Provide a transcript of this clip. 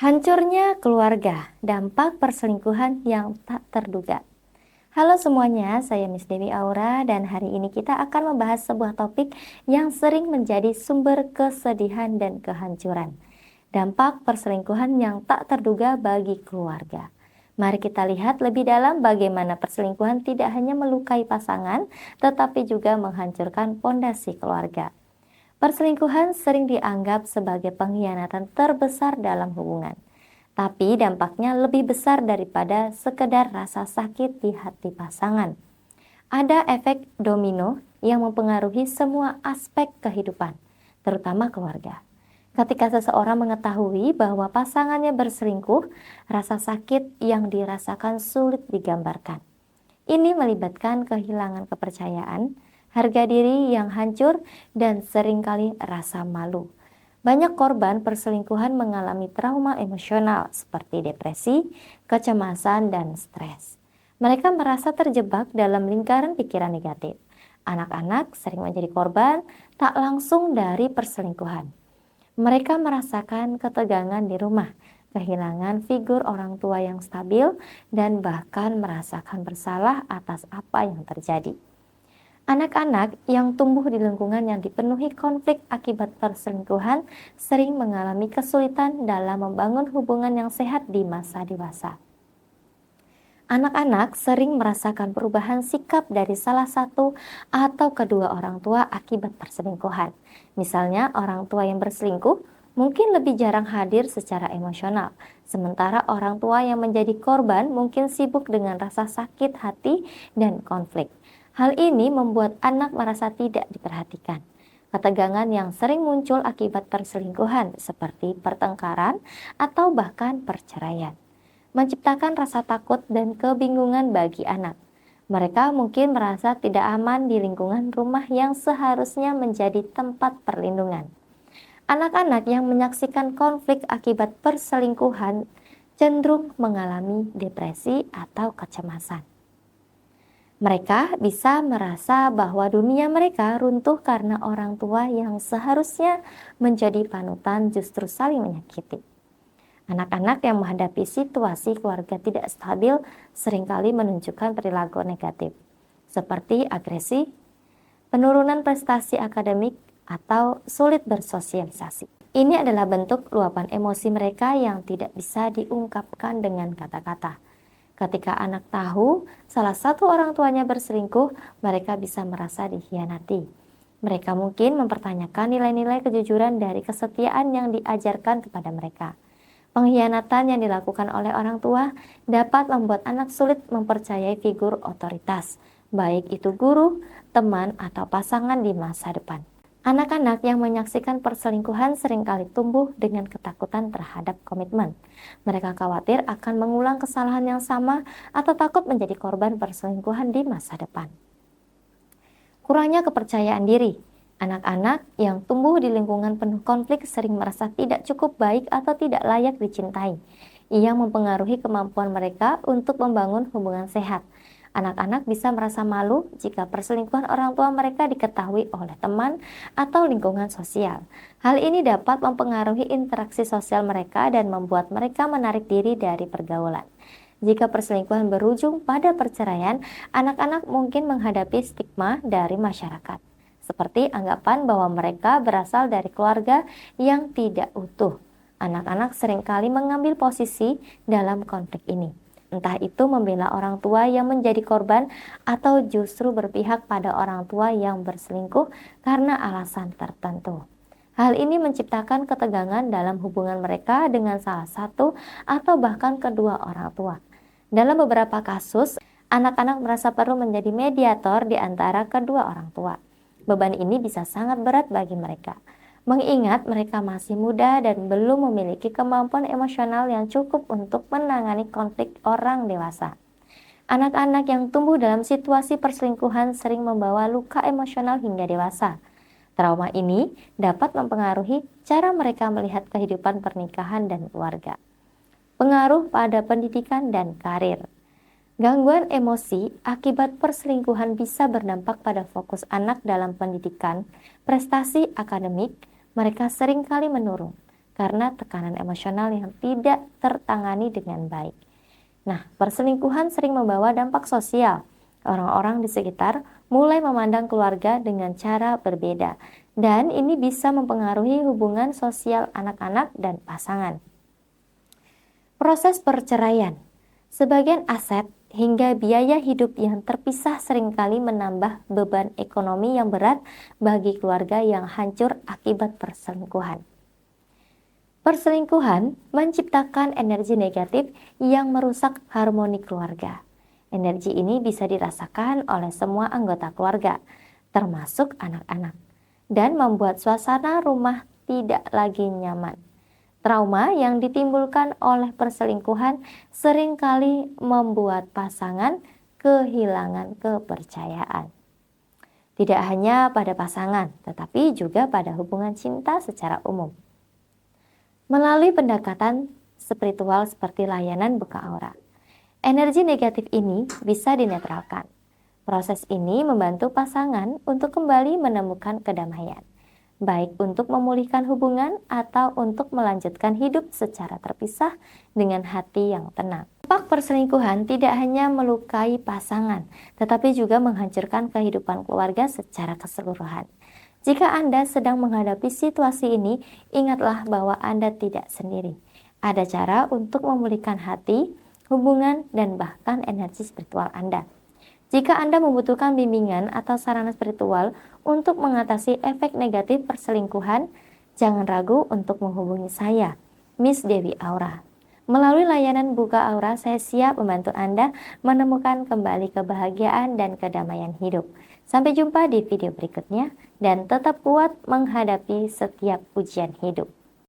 Hancurnya keluarga, dampak perselingkuhan yang tak terduga. Halo semuanya, saya Miss Dewi Aura dan hari ini kita akan membahas sebuah topik yang sering menjadi sumber kesedihan dan kehancuran. Dampak perselingkuhan yang tak terduga bagi keluarga. Mari kita lihat lebih dalam bagaimana perselingkuhan tidak hanya melukai pasangan, tetapi juga menghancurkan pondasi keluarga. Perselingkuhan sering dianggap sebagai pengkhianatan terbesar dalam hubungan. Tapi dampaknya lebih besar daripada sekedar rasa sakit di hati pasangan. Ada efek domino yang mempengaruhi semua aspek kehidupan, terutama keluarga. Ketika seseorang mengetahui bahwa pasangannya berselingkuh, rasa sakit yang dirasakan sulit digambarkan. Ini melibatkan kehilangan kepercayaan, harga diri yang hancur, dan seringkali rasa malu. Banyak korban perselingkuhan mengalami trauma emosional seperti depresi, kecemasan, dan stres. Mereka merasa terjebak dalam lingkaran pikiran negatif. Anak-anak sering menjadi korban tak langsung dari perselingkuhan. Mereka merasakan ketegangan di rumah, kehilangan figur orang tua yang stabil, dan bahkan merasakan bersalah atas apa yang terjadi. Anak-anak yang tumbuh di lingkungan yang dipenuhi konflik akibat perselingkuhan sering mengalami kesulitan dalam membangun hubungan yang sehat di masa dewasa. Anak-anak sering merasakan perubahan sikap dari salah satu atau kedua orang tua akibat perselingkuhan. Misalnya, orang tua yang berselingkuh mungkin lebih jarang hadir secara emosional, sementara orang tua yang menjadi korban mungkin sibuk dengan rasa sakit hati dan konflik. Hal ini membuat anak merasa tidak diperhatikan. Ketegangan yang sering muncul akibat perselingkuhan seperti pertengkaran atau bahkan perceraian menciptakan rasa takut dan kebingungan bagi anak. Mereka mungkin merasa tidak aman di lingkungan rumah yang seharusnya menjadi tempat perlindungan. Anak-anak yang menyaksikan konflik akibat perselingkuhan cenderung mengalami depresi atau kecemasan. Mereka bisa merasa bahwa dunia mereka runtuh karena orang tua yang seharusnya menjadi panutan justru saling menyakiti. Anak-anak yang menghadapi situasi keluarga tidak stabil seringkali menunjukkan perilaku negatif, seperti agresi, penurunan prestasi akademik, atau sulit bersosialisasi. Ini adalah bentuk luapan emosi mereka yang tidak bisa diungkapkan dengan kata-kata. Ketika anak tahu salah satu orang tuanya berselingkuh, mereka bisa merasa dikhianati. Mereka mungkin mempertanyakan nilai-nilai kejujuran dari kesetiaan yang diajarkan kepada mereka. Pengkhianatan yang dilakukan oleh orang tua dapat membuat anak sulit mempercayai figur otoritas, baik itu guru, teman, atau pasangan di masa depan. Anak-anak yang menyaksikan perselingkuhan seringkali tumbuh dengan ketakutan terhadap komitmen. Mereka khawatir akan mengulang kesalahan yang sama atau takut menjadi korban perselingkuhan di masa depan. Kurangnya kepercayaan diri. Anak-anak yang tumbuh di lingkungan penuh konflik sering merasa tidak cukup baik atau tidak layak dicintai, yang mempengaruhi kemampuan mereka untuk membangun hubungan sehat. Anak-anak bisa merasa malu jika perselingkuhan orang tua mereka diketahui oleh teman atau lingkungan sosial. Hal ini dapat mempengaruhi interaksi sosial mereka dan membuat mereka menarik diri dari pergaulan. Jika perselingkuhan berujung pada perceraian, anak-anak mungkin menghadapi stigma dari masyarakat, seperti anggapan bahwa mereka berasal dari keluarga yang tidak utuh. Anak-anak seringkali mengambil posisi dalam konflik ini, entah itu membela orang tua yang menjadi korban atau justru berpihak pada orang tua yang berselingkuh karena alasan tertentu. Hal ini menciptakan ketegangan dalam hubungan mereka dengan salah satu atau bahkan kedua orang tua. Dalam beberapa kasus, anak-anak merasa perlu menjadi mediator di antara kedua orang tua. Beban ini bisa sangat berat bagi mereka, mengingat mereka masih muda dan belum memiliki kemampuan emosional yang cukup untuk menangani konflik orang dewasa. Anak-anak yang tumbuh dalam situasi perselingkuhan sering membawa luka emosional hingga dewasa. Trauma ini dapat mempengaruhi cara mereka melihat kehidupan pernikahan dan keluarga. Pengaruh pada pendidikan dan karir. Gangguan emosi akibat perselingkuhan bisa berdampak pada fokus anak dalam pendidikan, prestasi akademik, mereka seringkali menurun. karena tekanan emosional yang tidak tertangani dengan baik. Nah, perselingkuhan sering membawa dampak sosial. Orang-orang di sekitar mulai memandang keluarga dengan cara berbeda, dan ini bisa mempengaruhi hubungan sosial anak-anak dan pasangan. Proses perceraian, sebagian aset hingga biaya hidup yang terpisah seringkali menambah beban ekonomi yang berat bagi keluarga yang hancur akibat perselingkuhan. Perselingkuhan menciptakan energi negatif yang merusak harmoni keluarga. Energi ini bisa dirasakan oleh semua anggota keluarga, termasuk anak-anak, dan membuat suasana rumah tidak lagi nyaman. Trauma yang ditimbulkan oleh perselingkuhan seringkali membuat pasangan kehilangan kepercayaan. Tidak hanya pada pasangan, tetapi juga pada hubungan cinta secara umum. Melalui pendekatan spiritual seperti layanan buka aura, energi negatif ini bisa dinetralkan. Proses ini membantu pasangan untuk kembali menemukan kedamaian, baik untuk memulihkan hubungan atau untuk melanjutkan hidup secara terpisah dengan hati yang tenang. Dampak perselingkuhan tidak hanya melukai pasangan, tetapi juga menghancurkan kehidupan keluarga secara keseluruhan. Jika Anda sedang menghadapi situasi ini, ingatlah bahwa Anda tidak sendiri. Ada cara untuk memulihkan hati, hubungan, dan bahkan energi spiritual Anda. Jika Anda membutuhkan bimbingan atau sarana spiritual untuk mengatasi efek negatif perselingkuhan, jangan ragu untuk menghubungi saya, Miss Dewi Aura. Melalui layanan buka aura, saya siap membantu Anda menemukan kembali kebahagiaan dan kedamaian hidup. Sampai jumpa di video berikutnya, dan tetap kuat menghadapi setiap ujian hidup.